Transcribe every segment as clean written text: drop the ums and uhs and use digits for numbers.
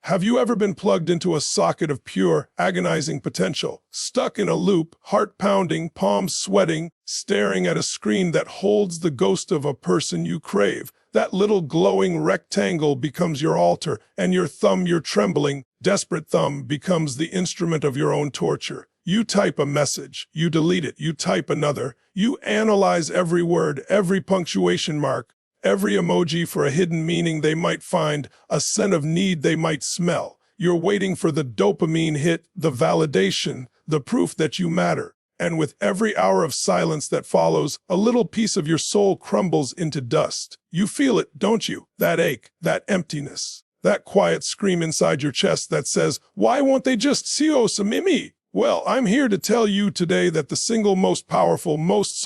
Have you ever been plugged into a socket of pure, agonizing potential, stuck in a loop, heart pounding, palms sweating, staring at a screen that holds the ghost of a person you crave? That little glowing rectangle becomes your altar, and your thumb, your trembling, desperate thumb, becomes the instrument of your own torture. You type a message, you delete it, you type another, you analyze every word, every punctuation mark, every emoji for a hidden meaning they might find, a scent of need they might smell. You're waiting for the dopamine hit, the validation, the proof that you matter. And with every hour of silence that follows, a little piece of your soul crumbles into dust. You feel it, don't you? That ache, that emptiness, that quiet scream inside your chest that says, why won't they just see me? Well, I'm here to tell you today that the single most powerful, most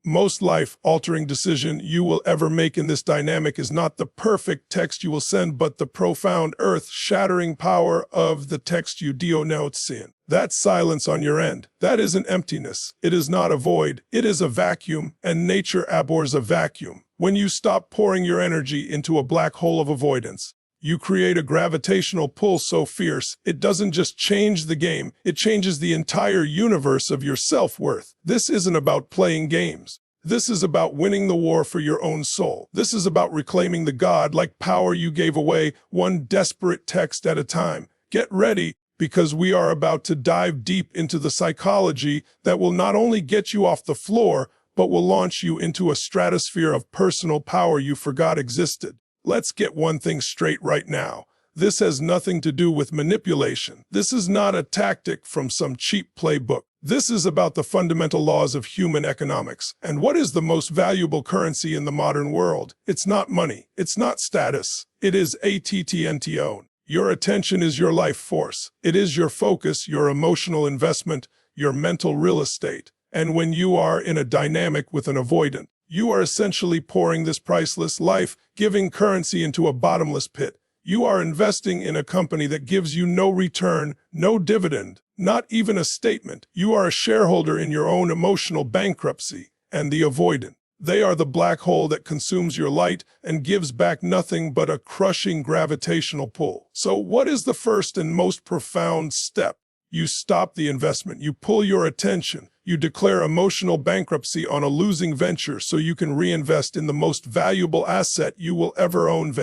most life-altering decision you will ever make in this dynamic is not the perfect text you will send, but the profound, earth-shattering power of the text you denounce in. That silence on your end, that is an emptiness. It is not a void, it is a vacuum, and nature abhors a vacuum. When you stop pouring your energy into a black hole of avoidance, you create a gravitational pull so fierce, it doesn't just change the game, it changes the entire universe of your self-worth. This isn't about playing games. This is about winning the war for your own soul. This is about reclaiming the God-like power you gave away, one desperate text at a time. Get ready, because we are about to dive deep into the psychology that will not only get you off the floor, but will launch you into a stratosphere of personal power you forgot existed. Let's get one thing straight right now. This has nothing to do with manipulation. This is not a tactic from some cheap playbook. This is about the fundamental laws of human economics. And what is the most valuable currency in the modern world? It's not money. It's not status. It is attention. Your attention is your life force. It is your focus, your emotional investment, your mental real estate. And when you are in a dynamic with an avoidant, you are essentially pouring this priceless life-giving currency into a bottomless pit. You are investing in a company that gives you no return, no dividend, not even a statement. You are a shareholder in your own emotional bankruptcy. And the avoidant, they are the black hole that consumes your light and gives back nothing but a crushing gravitational pull. So what is the first and most profound step? You stop the investment. You pull your attention. You declare emotional bankruptcy on a losing venture so you can reinvest in the most valuable asset you will ever own.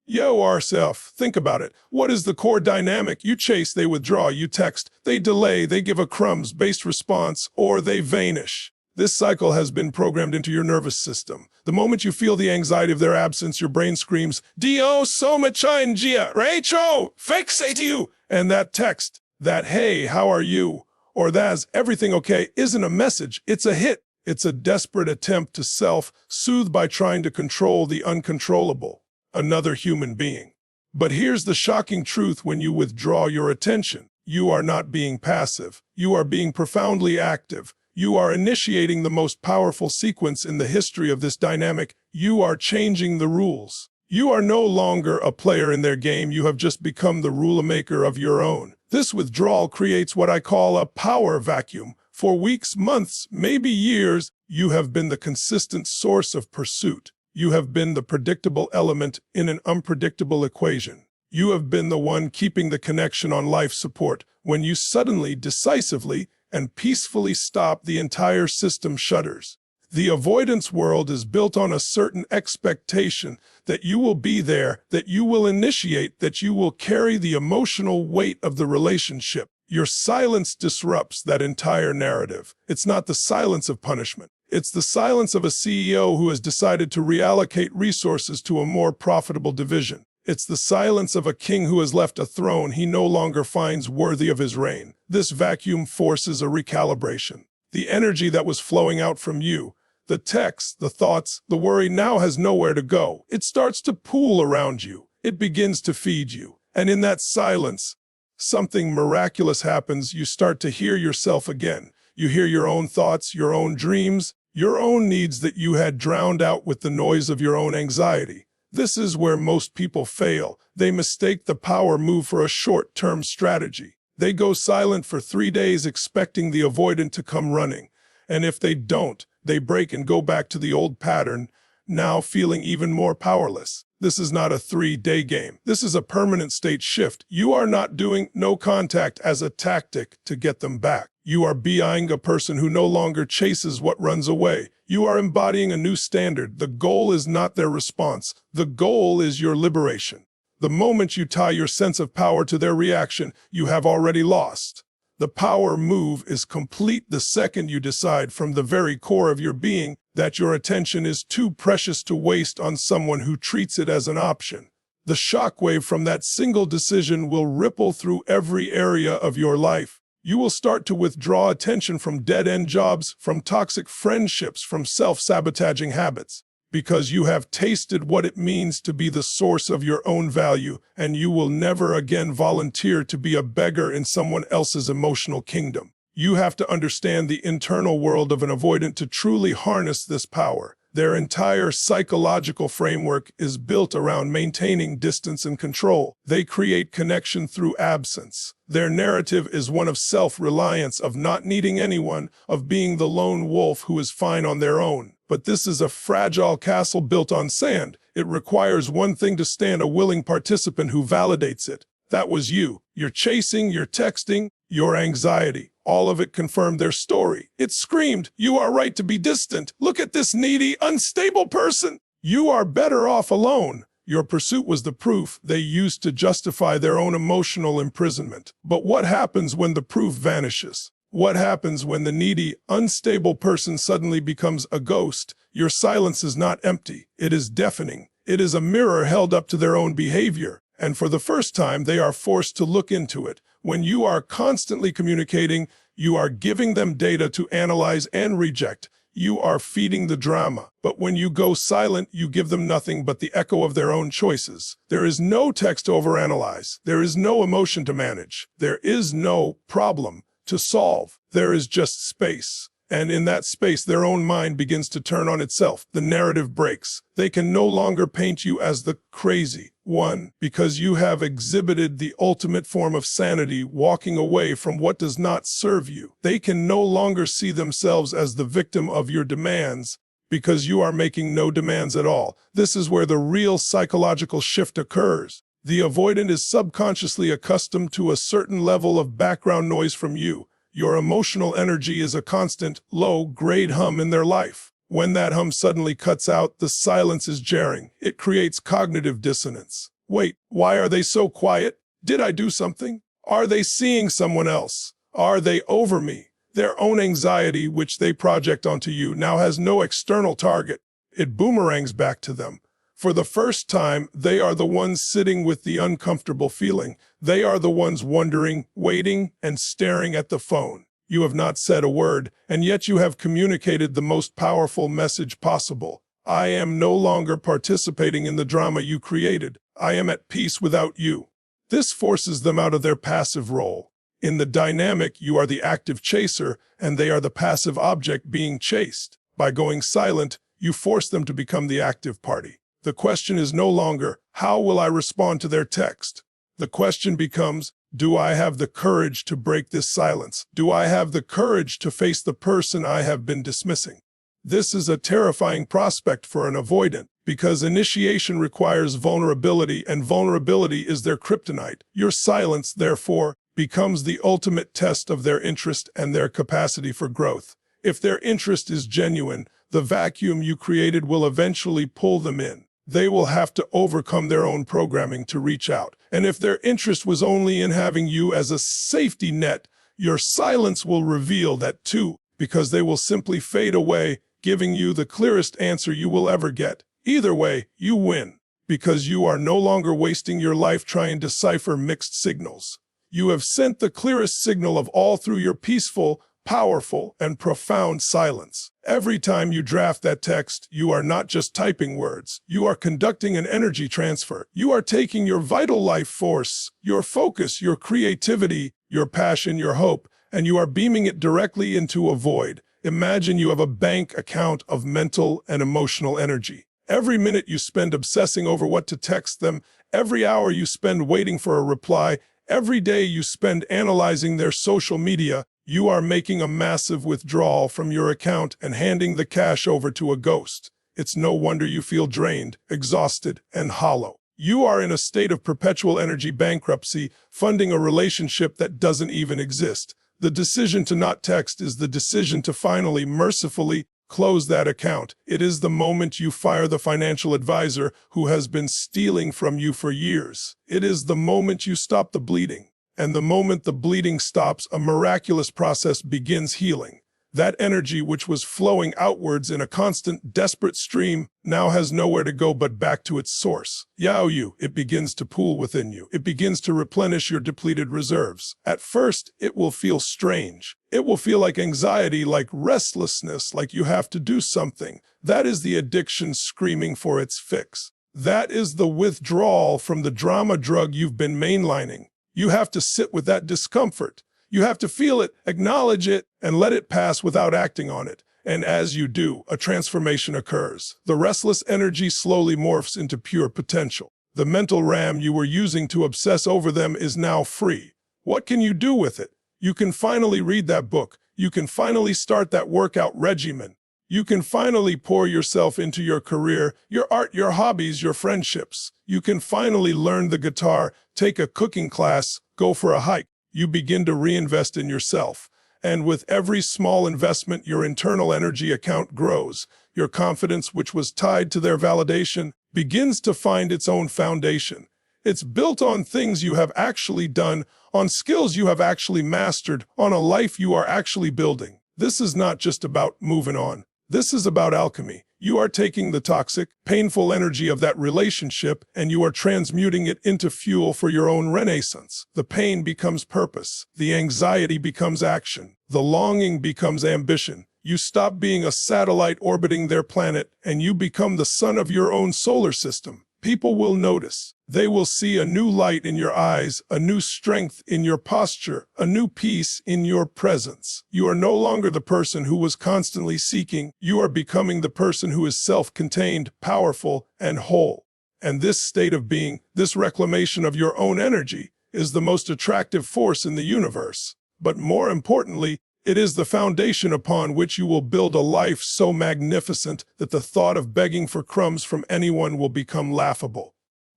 Yo, ourself, think about it. What is the core dynamic? You chase, they withdraw. You text, they delay, they give a crumbs-based response, or they vanish. This cycle has been programmed into your nervous system. The moment you feel the anxiety of their absence, your brain screams, Dio so much Rachel, fixate you. And that text, that hey, how are you? Or that's everything okay isn't a message, it's a hit. It's a desperate attempt to self-soothe by trying to control the uncontrollable, another human being. But here's the shocking truth: when you withdraw your attention, you are not being passive, you are being profoundly active. You are initiating the most powerful sequence in the history of this dynamic. You are changing the rules. You are no longer a player in their game, you have just become the rule maker of your own. This withdrawal creates what I call a power vacuum. For weeks, months, maybe years, you have been the consistent source of pursuit. You have been the predictable element in an unpredictable equation. You have been the one keeping the connection on life support. When you suddenly, decisively, and peacefully stop, the entire system shudders. The avoidance world is built on a certain expectation that you will be there, that you will initiate, that you will carry the emotional weight of the relationship. Your silence disrupts that entire narrative. It's not the silence of punishment. It's the silence of a CEO who has decided to reallocate resources to a more profitable division. It's the silence of a king who has left a throne he no longer finds worthy of his reign. This vacuum forces a recalibration. The energy that was flowing out from you, the texts, the thoughts, the worry, now has nowhere to go. It starts to pool around you. It begins to feed you. And in that silence, something miraculous happens. You start to hear yourself again. You hear your own thoughts, your own dreams, your own needs that you had drowned out with the noise of your own anxiety. This is where most people fail. They mistake the power move for a short-term strategy. They go silent for 3 days expecting the avoidant to come running. And if they don't, they break and go back to the old pattern, now feeling even more powerless. This is not a 3-day game. This is a permanent state shift. You are not doing no contact as a tactic to get them back. You are being a person who no longer chases what runs away. You are embodying a new standard. The goal is not their response. The goal is your liberation. The moment you tie your sense of power to their reaction, you have already lost. The power move is complete the second you decide from the very core of your being that your attention is too precious to waste on someone who treats it as an option. The shockwave from that single decision will ripple through every area of your life. You will start to withdraw attention from dead-end jobs, from toxic friendships, from self-sabotaging habits, because you have tasted what it means to be the source of your own value, and you will never again volunteer to be a beggar in someone else's emotional kingdom. You have to understand the internal world of an avoidant to truly harness this power. Their entire psychological framework is built around maintaining distance and control. They create connection through absence. Their narrative is one of self-reliance, of not needing anyone, of being the lone wolf who is fine on their own. But this is a fragile castle built on sand. It requires one thing to stand: a willing participant who validates it. That was you. Your chasing, your texting, your anxiety. All of it confirmed their story. It screamed, "You are right to be distant. Look at this needy, unstable person. You are better off alone." Your pursuit was the proof they used to justify their own emotional imprisonment. But what happens when the proof vanishes? What happens when the needy, unstable person suddenly becomes a ghost? Your silence is not empty. It is deafening. It is a mirror held up to their own behavior. And for the first time, they are forced to look into it. When you are constantly communicating, you are giving them data to analyze and reject. You are feeding the drama. But when you go silent, you give them nothing but the echo of their own choices. There is no text to overanalyze. There is no emotion to manage. There is no problem to solve. There is just space. And in that space, their own mind begins to turn on itself. The narrative breaks. They can no longer paint you as the crazy one, because you have exhibited the ultimate form of sanity, walking away from what does not serve you. They can no longer see themselves as the victim of your demands, because you are making no demands at all. This is where the real psychological shift occurs. The avoidant is subconsciously accustomed to a certain level of background noise from you. Your emotional energy is a constant, low-grade hum in their life. When that hum suddenly cuts out, the silence is jarring. It creates cognitive dissonance. Wait, why are they so quiet? Did I do something? Are they seeing someone else? Are they over me? Their own anxiety, which they project onto you, now has no external target. It boomerangs back to them. For the first time, they are the ones sitting with the uncomfortable feeling. They are the ones wondering, waiting, and staring at the phone. You have not said a word, and yet you have communicated the most powerful message possible. I am no longer participating in the drama you created. I am at peace without you. This forces them out of their passive role. In the dynamic, you are the active chaser, and they are the passive object being chased. By going silent, you force them to become the active party. The question is no longer, how will I respond to their text? The question becomes, do I have the courage to break this silence? Do I have the courage to face the person I have been dismissing? This is a terrifying prospect for an avoidant, because initiation requires vulnerability, and vulnerability is their kryptonite. Your silence, therefore, becomes the ultimate test of their interest and their capacity for growth. If their interest is genuine, the vacuum you created will eventually pull them in. They will have to overcome their own programming to reach out. And if their interest was only in having you as a safety net, your silence will reveal that too, because they will simply fade away, giving you the clearest answer you will ever get. Either way, you win, because you are no longer wasting your life trying to decipher mixed signals. You have sent the clearest signal of all through your peaceful, powerful, and profound silence. Every time you draft that text, you are not just typing words. You are conducting an energy transfer. You are taking your vital life force, your focus, your creativity, your passion, your hope, and you are beaming it directly into a void. Imagine you have a bank account of mental and emotional energy. Every minute you spend obsessing over what to text them, every hour you spend waiting for a reply, every day you spend analyzing their social media, you are making a massive withdrawal from your account and handing the cash over to a ghost. It's no wonder you feel drained, exhausted, and hollow. You are in a state of perpetual energy bankruptcy, funding a relationship that doesn't even exist. The decision to not text is the decision to finally, mercifully, close that account. It is the moment you fire the financial advisor who has been stealing from you for years. It is the moment you stop the bleeding. And the moment the bleeding stops, a miraculous process begins healing. That energy which was flowing outwards in a constant, desperate stream now has nowhere to go but back to its source. It begins to pool within you. It begins to replenish your depleted reserves. At first, it will feel strange. It will feel like anxiety, like restlessness, like you have to do something. That is the addiction screaming for its fix. That is the withdrawal from the drama drug you've been mainlining. You have to sit with that discomfort. You have to feel it, acknowledge it, and let it pass without acting on it. And as you do, a transformation occurs. The restless energy slowly morphs into pure potential. The mental RAM you were using to obsess over them is now free. What can you do with it? You can finally read that book. You can finally start that workout regimen. You can finally pour yourself into your career, your art, your hobbies, your friendships. You can finally learn the guitar, take a cooking class, go for a hike. You begin to reinvest in yourself. And with every small investment, your internal energy account grows. Your confidence, which was tied to their validation, begins to find its own foundation. It's built on things you have actually done, on skills you have actually mastered, on a life you are actually building. This is not just about moving on. This is about alchemy. You are taking the toxic, painful energy of that relationship and you are transmuting it into fuel for your own renaissance. The pain becomes purpose. The anxiety becomes action. The longing becomes ambition. You stop being a satellite orbiting their planet and you become the sun of your own solar system. People will notice. They will see a new light in your eyes, a new strength in your posture, a new peace in your presence. You are no longer the person who was constantly seeking. You are becoming the person who is self-contained, powerful, and whole. And this state of being, this reclamation of your own energy, is the most attractive force in the universe. But more importantly, it is the foundation upon which you will build a life so magnificent that the thought of begging for crumbs from anyone will become laughable.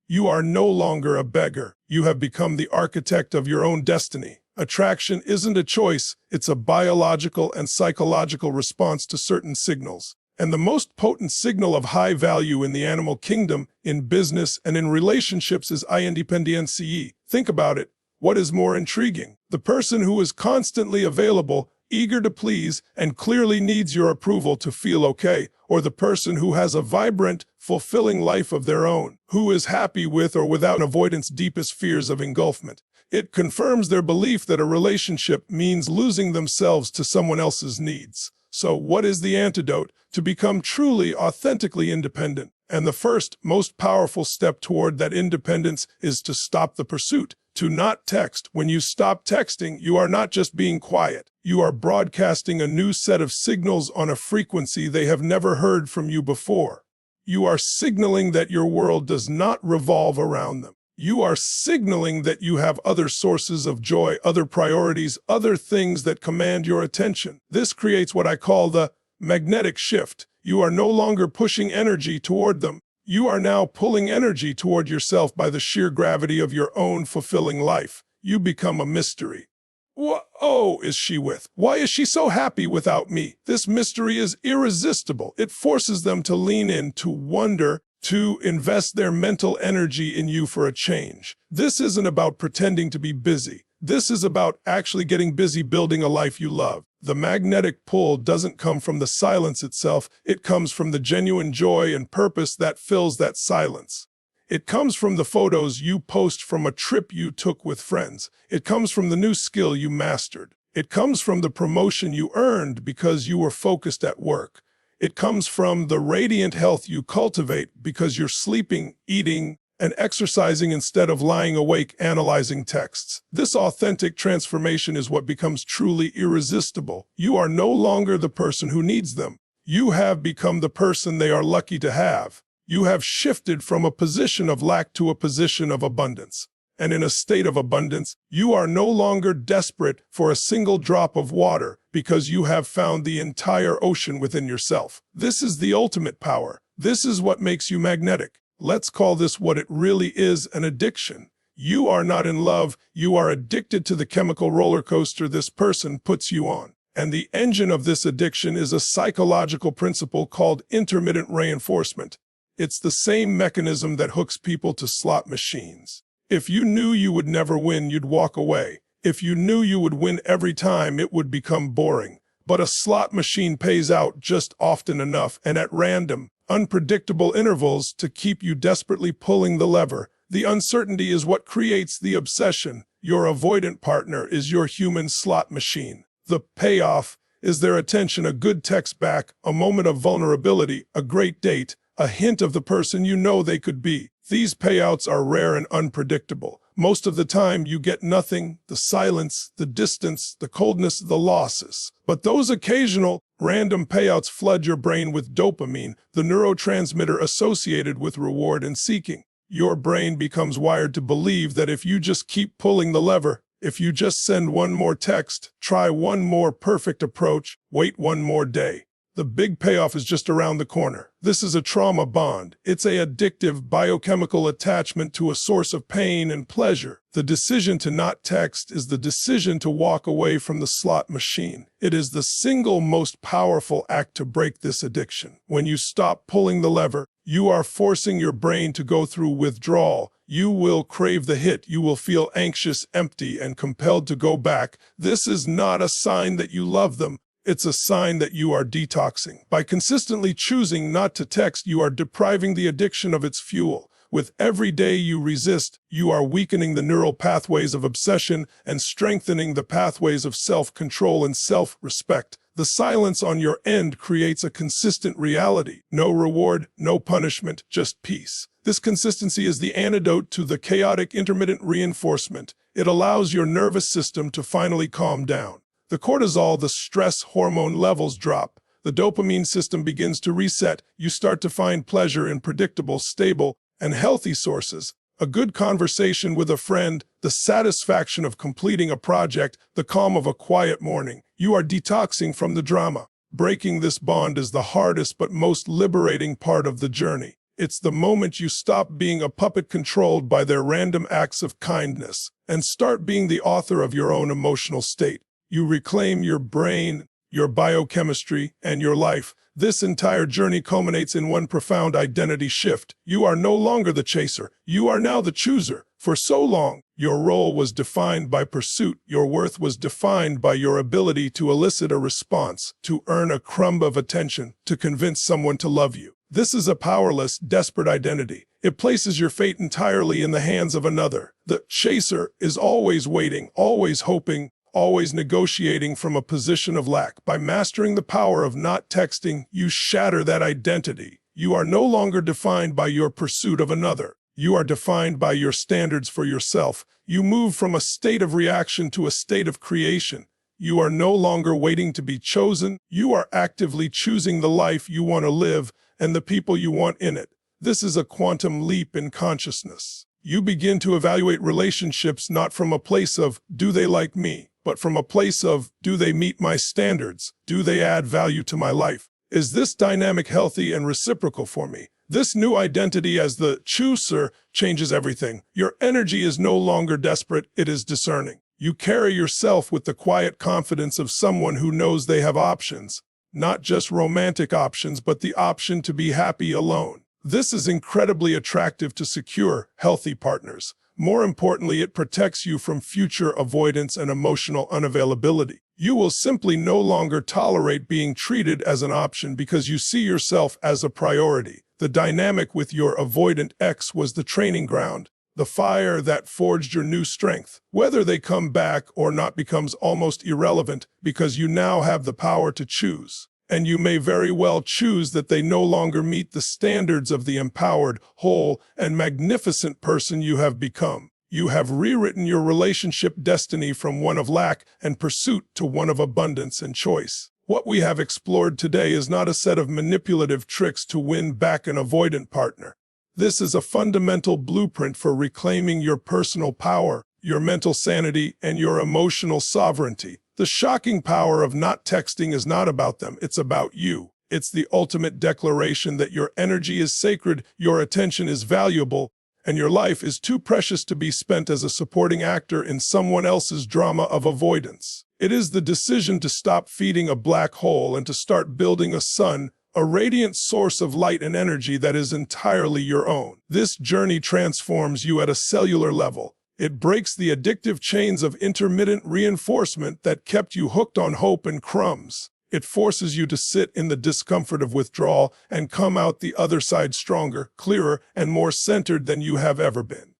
You are no longer a beggar. You have become the architect of your own destiny. Attraction isn't a choice, it's a biological and psychological response to certain signals. And the most potent signal of high value in the animal kingdom, in business, and in relationships is independencia. Think about it. What is more intriguing? The person who is constantly available, eager to please, and clearly needs your approval to feel okay, or the person who has a vibrant, fulfilling life of their own, who is happy with or without avoidance deepest fears of engulfment. It confirms their belief that a relationship means losing themselves to someone else's needs. So what is the antidote to become truly, authentically independent? And the first, most powerful step toward that independence is to stop the pursuit. To not text. When you stop texting, you are not just being quiet. You are broadcasting a new set of signals on a frequency they have never heard from you before. You are signaling that your world does not revolve around them. You are signaling that you have other sources of joy, other priorities, other things that command your attention. This creates what I call the magnetic shift. You are no longer pushing energy toward them. You are now pulling energy toward yourself by the sheer gravity of your own fulfilling life. You become a mystery. Oh, is she with? Why is she so happy without me? This mystery is irresistible. It forces them to lean in, to wonder, to invest their mental energy in you for a change. This isn't about pretending to be busy. This is about actually getting busy building a life you love. The magnetic pull doesn't come from the silence itself. It comes from the genuine joy and purpose that fills that silence. It comes from the photos you post from a trip you took with friends. It comes from the new skill you mastered. It comes from the promotion you earned because you were focused at work. It comes from the radiant health you cultivate because you're sleeping, eating, and exercising instead of lying awake analyzing texts. This authentic transformation is what becomes truly irresistible. You are no longer the person who needs them. You have become the person they are lucky to have. You have shifted from a position of lack to a position of abundance. and in a state of abundance, you are no longer desperate for a single drop of water because you have found the entire ocean within yourself. This is the ultimate power. This is what makes you magnetic. Let's call this what it really is, an addiction. You are not in love, you are addicted to the chemical roller coaster this person puts you on. And the engine of this addiction is a psychological principle called intermittent reinforcement. It's the same mechanism that hooks people to slot machines. If you knew you would never win, you'd walk away. If you knew you would win every time, it would become boring. But a slot machine pays out just often enough and at random, unpredictable intervals to keep you desperately pulling the lever. The uncertainty is what creates the obsession. Your avoidant partner is your human slot machine. The payoff is their attention, a good text back, a moment of vulnerability, a great date, a hint of the person you know they could be. These payouts are rare and unpredictable. Most of the time you get nothing, the silence, the distance, the coldness, the losses. But those occasional, random payouts flood your brain with dopamine, the neurotransmitter associated with reward and seeking. Your brain becomes wired to believe that if you just keep pulling the lever, if you just send one more text, try one more perfect approach, wait one more day, the big payoff is just around the corner. This is a trauma bond. It's an addictive biochemical attachment to a source of pain and pleasure. The decision to not text is the decision to walk away from the slot machine. It is the single most powerful act to break this addiction. When you stop pulling the lever, you are forcing your brain to go through withdrawal. You will crave the hit. You will feel anxious, empty, and compelled to go back. This is not a sign that you love them. It's a sign that you are detoxing. By consistently choosing not to text, you are depriving the addiction of its fuel. With every day you resist, you are weakening the neural pathways of obsession and strengthening the pathways of self-control and self-respect. The silence on your end creates a consistent reality. No reward, no punishment, just peace. This consistency is the antidote to the chaotic intermittent reinforcement. It allows your nervous system to finally calm down. The cortisol, the stress hormone levels drop. The dopamine system begins to reset. You start to find pleasure in predictable, stable, and healthy sources. A good conversation with a friend, the satisfaction of completing a project, the calm of a quiet morning. You are detoxing from the drama. Breaking this bond is the hardest but most liberating part of the journey. It's the moment you stop being a puppet controlled by their random acts of kindness and start being the author of your own emotional state. You reclaim your brain, your biochemistry, and your life. This entire journey culminates in one profound identity shift. You are no longer the chaser. You are now the chooser. For so long, your role was defined by pursuit. Your worth was defined by your ability to elicit a response, to earn a crumb of attention, to convince someone to love you. This is a powerless, desperate identity. It places your fate entirely in the hands of another. The chaser is always waiting, always hoping, always negotiating from a position of lack. By mastering the power of not texting, you shatter that identity. You are no longer defined by your pursuit of another. You are defined by your standards for yourself. You move from a state of reaction to a state of creation. You are no longer waiting to be chosen. You are actively choosing the life you want to live and the people you want in it. This is a quantum leap in consciousness. You begin to evaluate relationships not from a place of, do they like me? But from a place of, do they meet my standards? Do they add value to my life? Is this dynamic healthy and reciprocal for me? This new identity as the chooser changes everything. Your energy is no longer desperate, it is discerning. You carry yourself with the quiet confidence of someone who knows they have options. Not just romantic options, but the option to be happy alone. This is incredibly attractive to secure, healthy partners. More importantly, it protects you from future avoidance and emotional unavailability. You will simply no longer tolerate being treated as an option because you see yourself as a priority. The dynamic with your avoidant ex was the training ground, the fire that forged your new strength. Whether they come back or not becomes almost irrelevant because you now have the power to choose. And you may very well choose that they no longer meet the standards of the empowered, whole, and magnificent person you have become. You have rewritten your relationship destiny from one of lack and pursuit to one of abundance and choice. What we have explored today is not a set of manipulative tricks to win back an avoidant partner. This is a fundamental blueprint for reclaiming your personal power, your mental sanity, and your emotional sovereignty. The shocking power of not texting is not about them, it's about you. It's the ultimate declaration that your energy is sacred, your attention is valuable, and your life is too precious to be spent as a supporting actor in someone else's drama of avoidance. It is the decision to stop feeding a black hole and to start building a sun, a radiant source of light and energy that is entirely your own. This journey transforms you at a cellular level. It breaks the addictive chains of intermittent reinforcement that kept you hooked on hope and crumbs. It forces you to sit in the discomfort of withdrawal and come out the other side stronger, clearer, and more centered than you have ever been.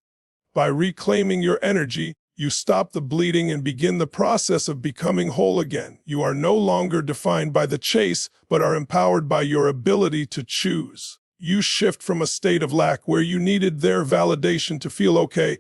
By reclaiming your energy, you stop the bleeding and begin the process of becoming whole again. You are no longer defined by the chase, but are empowered by your ability to choose. You shift from a state of lack where you needed their validation to feel okay,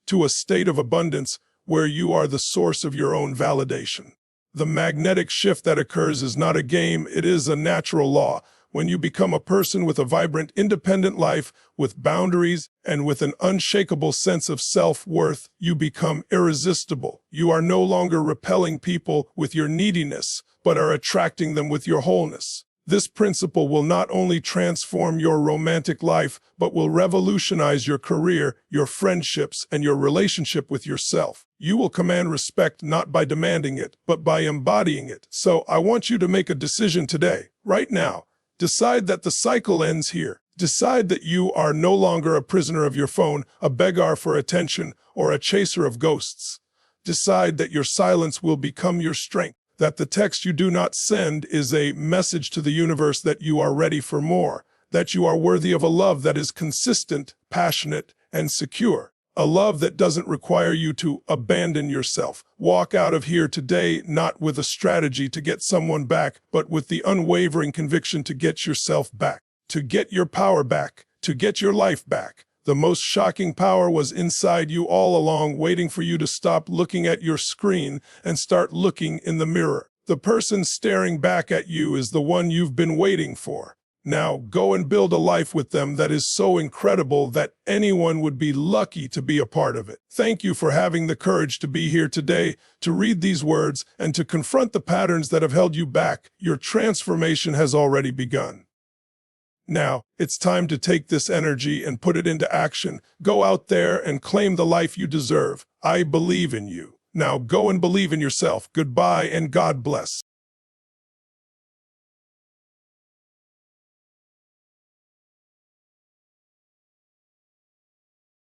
to a state of abundance where you are the source of your own validation. The magnetic shift that occurs is not a game, it is a natural law. When you become a person with a vibrant, independent life, with boundaries, and with an unshakable sense of self-worth, you become irresistible. You are no longer repelling people with your neediness, but are attracting them with your wholeness. This principle will not only transform your romantic life, but will revolutionize your career, your friendships, and your relationship with yourself. You will command respect not by demanding it, but by embodying it. So I want you to make a decision today, right now. Decide that the cycle ends here. Decide that you are no longer a prisoner of your phone, a beggar for attention, or a chaser of ghosts. Decide that your silence will become your strength, that the text you do not send is a message to the universe that you are ready for more, that you are worthy of a love that is consistent, passionate, and secure. A love that doesn't require you to abandon yourself. Walk out of here today not with a strategy to get someone back, but with the unwavering conviction to get yourself back, to get your power back, to get your life back. The most shocking power was inside you all along, waiting for you to stop looking at your screen and start looking in the mirror. The person staring back at you is the one you've been waiting for. Now go and build a life with them that is so incredible that anyone would be lucky to be a part of it. Thank you for having the courage to be here today, to read these words, and to confront the patterns that have held you back. Your transformation has already begun. Now, it's time to take this energy and put it into action. Go out there and claim the life you deserve. I believe in you. Now go and believe in yourself. Goodbye and God bless.